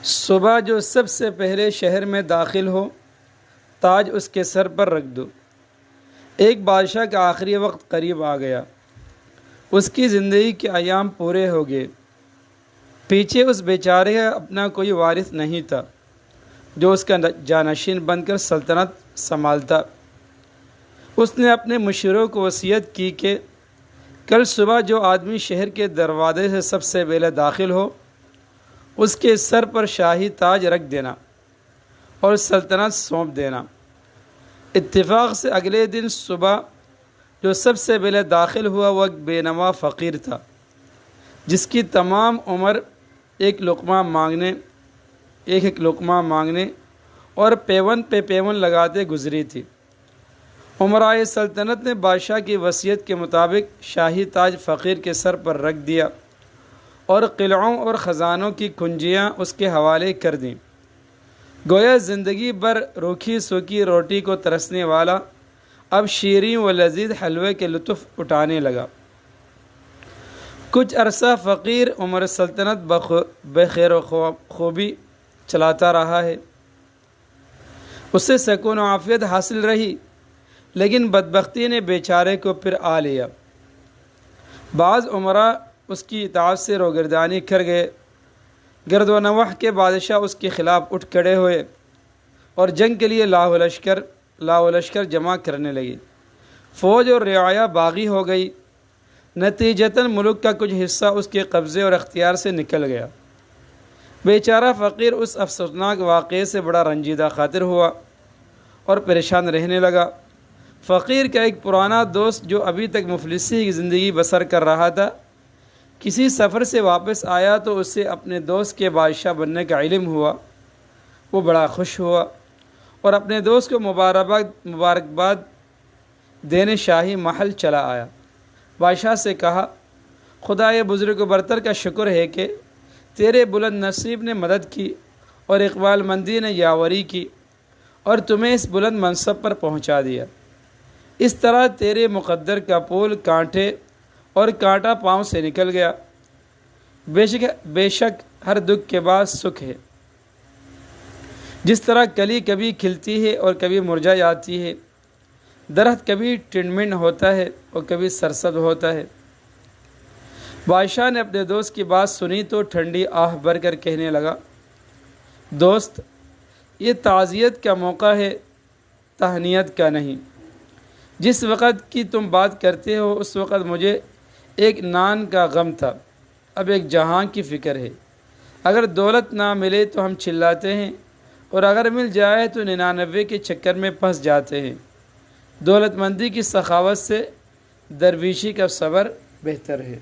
صبح جو سب سے پہلے شہر میں داخل ہو تاج اس کے سر پر رکھ دو۔ ایک بادشاہ کا آخری وقت قریب آ گیا، اس کی زندگی کے ایام پورے ہو گئے۔ پیچھے اس بیچارے کا اپنا کوئی وارث نہیں تھا جو اس کا جانشین بن کر سلطنت سنبھالتا۔ اس نے اپنے مشیروں کو وصیت کی کہ کل صبح جو آدمی شہر کے دروازے سے سب سے پہلے داخل ہو اس کے سر پر شاہی تاج رکھ دینا اور سلطنت سونپ دینا۔ اتفاق سے اگلے دن صبح جو سب سے پہلے داخل ہوا وہ ایک بے نوا فقیر تھا جس کی تمام عمر ایک لقمہ مانگنے اور پیون پہ پیون لگاتے گزری تھی۔ امرائے سلطنت نے بادشاہ کی وصیت کے مطابق شاہی تاج فقیر کے سر پر رکھ دیا اور قلعوں اور خزانوں کی کنجیاں اس کے حوالے کر دیں۔ گویا زندگی بھر روکھی سوکھی روٹی کو ترسنے والا اب شیریں و لذیذ حلوے کے لطف اٹھانے لگا۔ کچھ عرصہ فقیر عمر سلطنت بخیر و خوبی چلاتا رہا ہے، اسے سکون و عافیت حاصل رہی، لیکن بدبختی نے بیچارے کو پھر آ لیا۔ بعض عمرہ اس کی اطاعت سے روگردانی کر گئے۔ گرد و نواح کے بادشاہ اس کے خلاف اٹھ کھڑے ہوئے اور جنگ کے لیے لاؤ لشکر جمع کرنے لگے۔ فوج اور رعایا باغی ہو گئی۔ نتیجتاً ملک کا کچھ حصہ اس کے قبضے اور اختیار سے نکل گیا۔ بیچارہ فقیر اس افسوسناک واقعے سے بڑا رنجیدہ خاطر ہوا اور پریشان رہنے لگا۔ فقیر کا ایک پرانا دوست جو ابھی تک مفلسی کی زندگی بسر کر رہا تھا، کسی سفر سے واپس آیا تو اسے اپنے دوست کے بادشاہ بننے کا علم ہوا۔ وہ بڑا خوش ہوا اور اپنے دوست کو مبارکباد دینے شاہی محل چلا آیا۔ بادشاہ سے کہا، خدائے بزرگ و برتر کا شکر ہے کہ تیرے بلند نصیب نے مدد کی اور اقبال مندی نے یاوری کی اور تمہیں اس بلند منصب پر پہنچا دیا۔ اس طرح تیرے مقدر کا پھول کانٹے اور کانٹا پاؤں سے نکل گیا۔ بے شک ہر دکھ کے بعد سکھ ہے۔ جس طرح کلی کبھی کھلتی ہے اور کبھی مرجھا جاتی ہے، درخت کبھی ٹنمن ہوتا ہے اور کبھی سرسبز ہوتا ہے۔ بادشاہ نے اپنے دوست کی بات سنی تو ٹھنڈی آہ بھر کر کہنے لگا، دوست، یہ تعزیت کا موقع ہے، تہنیت کا نہیں۔ جس وقت کی تم بات کرتے ہو اس وقت مجھے ایک نان کا غم تھا، اب ایک جہاں کی فکر ہے۔ اگر دولت نہ ملے تو ہم چلاتے ہیں اور اگر مل جائے تو 99 کے چکر میں پھنس جاتے ہیں۔ دولت مندی کی سخاوت سے درویشی کا صبر بہتر ہے۔